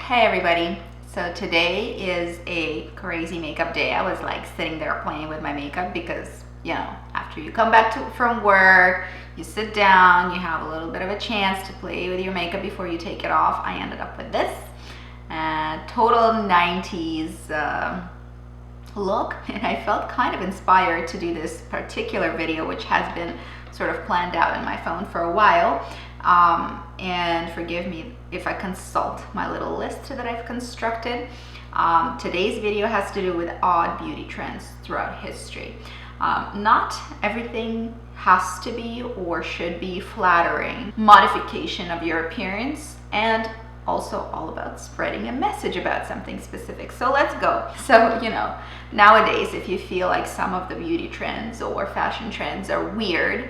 Hey everybody, so today is a crazy makeup day. I was like sitting there playing with my makeup because, you know, after you come back from work, you sit down, you have a little bit of a chance to play with your makeup before you take it off. I ended up with this total 90s look, and I felt kind of inspired to do this particular video, which has been sort of planned out in my phone for a while. And forgive me if I consult my little list that I've constructed. Today's video has to do with odd beauty trends throughout history. Not everything has to be or should be flattering modification of your appearance, and also all about spreading a message about something specific. So let's go. So, you know, nowadays, if you feel like some of the beauty trends or fashion trends are weird,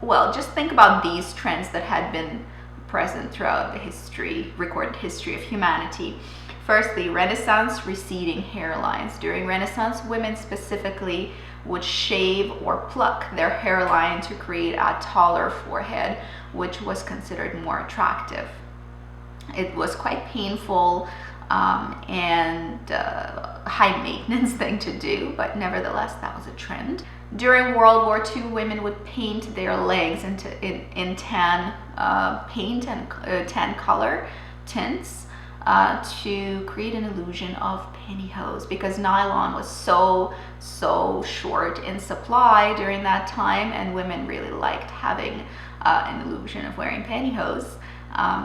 well, just think about these trends that had been present throughout the recorded history of humanity. Firstly, Renaissance receding hairlines. During Renaissance, women specifically would shave or pluck their hairline to create a taller forehead, which was considered more attractive. It was quite painful and high maintenance thing to do, but nevertheless, that was a trend. During World War II, women would paint their legs in tan paint and tan color tints to create an illusion of pantyhose, because nylon was so short in supply during that time, and women really liked having an illusion of wearing pantyhose.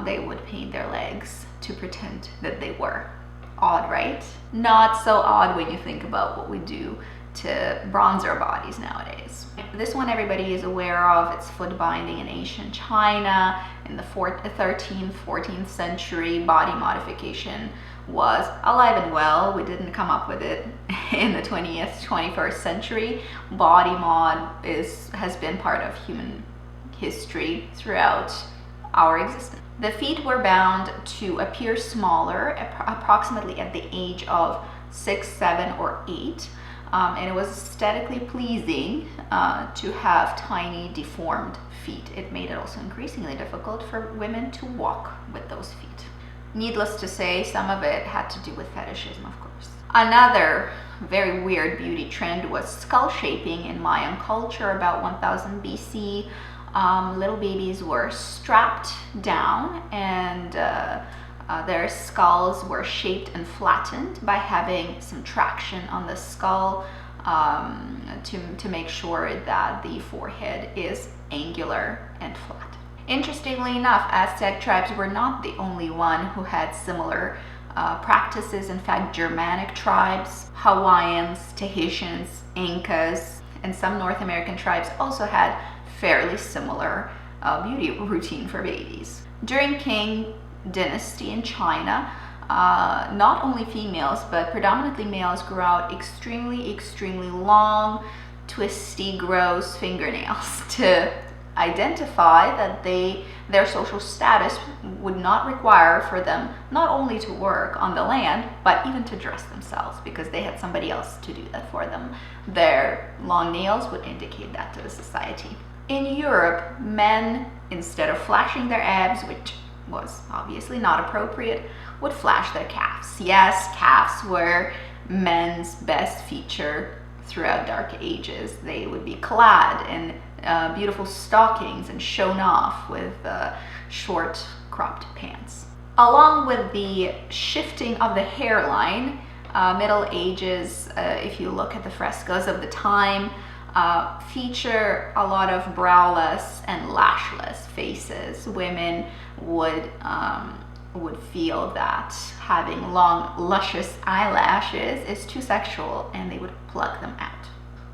They would paint their legs to pretend that they were. Odd, right? Not so odd when you think about what we do to bronze our bodies nowadays. This one everybody is aware of. It's foot binding in ancient China. In the 13th, 14th century, body modification was alive and well. We didn't come up with it in the 20th, 21st century. Body mod has been part of human history throughout our existence. The feet were bound to appear smaller, approximately at the age of 6, 7, or 8. And it was aesthetically pleasing to have tiny deformed feet. It made it also increasingly difficult for women to walk with those feet. Needless to say, some of it had to do with fetishism, of course. Another very weird beauty trend was skull shaping in Mayan culture about 1000 BC. Little babies were strapped down, and their skulls were shaped and flattened by having some traction on the skull to make sure that the forehead is angular and flat. Interestingly enough, Aztec tribes were not the only one who had similar practices. In fact, Germanic tribes, Hawaiians, Tahitians, Incas, and some North American tribes also had fairly similar beauty routine for babies. During Qing dynasty in China, not only females but predominantly males grew out extremely long, twisty, gross fingernails to identify that their social status would not require for them not only to work on the land but even to dress themselves, because they had somebody else to do that for them. Their long nails would indicate that to the society. In Europe, men, instead of flashing their abs, which was obviously not appropriate, would flash their calves. Yes, calves were men's best feature throughout Dark Ages. They would be clad in beautiful stockings and shown off with short cropped pants. Along with the shifting of the hairline, Middle Ages, if you look at the frescoes of the time, feature a lot of browless and lashless faces. Women would feel that having long, luscious eyelashes is too sexual, and they would pluck them out.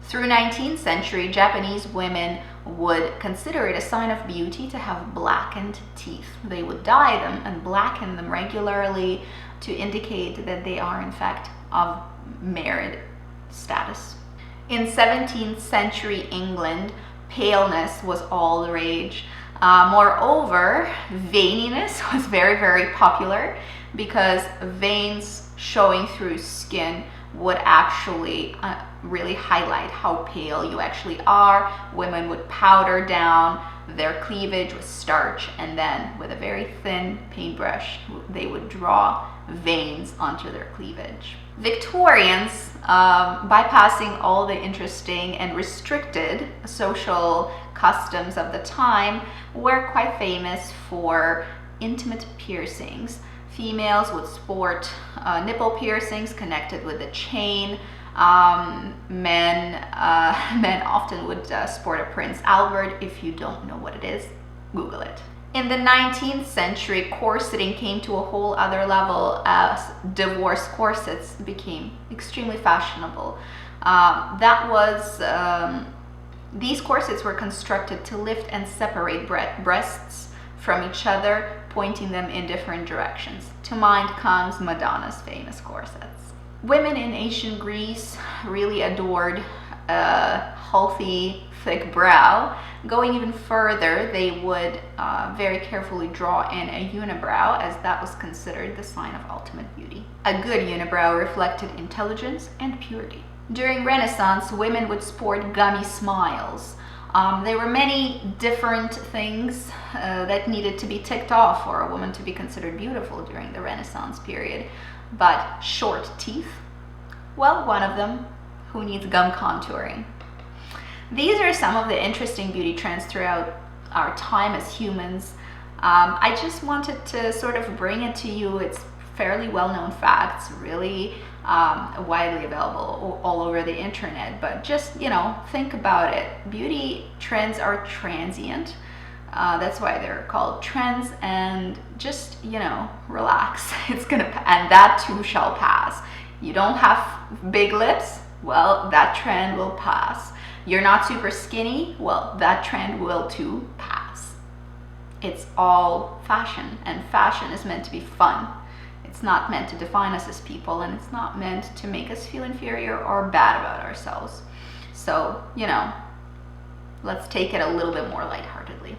Through 19th century, Japanese women would consider it a sign of beauty to have blackened teeth. They would dye them and blacken them regularly to indicate that they are in fact of merit status. In 17th century England, paleness was all the rage. Moreover, veininess was very popular, because veins showing through skin would actually really highlight how pale you actually are. Women would powder down their cleavage with starch, and then with a very thin paintbrush, they would draw veins onto their cleavage. Victorians, bypassing all the interesting and restricted social customs of the time, were quite famous for intimate piercings. Females would sport nipple piercings connected with a chain. Men often would sport a Prince Albert. If you don't know what it is, Google it. In the 19th century, corseting came to a whole other level as divorce corsets became extremely fashionable. These corsets were constructed to lift and separate breasts from each other, pointing them in different directions. To mind comes Madonna's famous corsets. Women in ancient Greece really adored a healthy, thick brow. Going even further, they would very carefully draw in a unibrow, as that was considered the sign of ultimate beauty. A good unibrow reflected intelligence and purity. During Renaissance, women would sport gummy smiles. There were many different things that needed to be ticked off for a woman to be considered beautiful during the Renaissance period. But short teeth, well, one of them. Who needs gum contouring? These are some of the interesting beauty trends throughout our time as humans. I just wanted to sort of bring it to you. It's fairly well-known facts, really widely available all over the internet, but just, think about it. Beauty trends are transient. That's why they're called trends, and just, relax. And that too shall pass. You don't have big lips? Well, that trend will pass. You're not super skinny? Well, that trend will too pass. It's all fashion, and fashion is meant to be fun. It's not meant to define us as people, and it's not meant to make us feel inferior or bad about ourselves. So, let's take it a little bit more lightheartedly.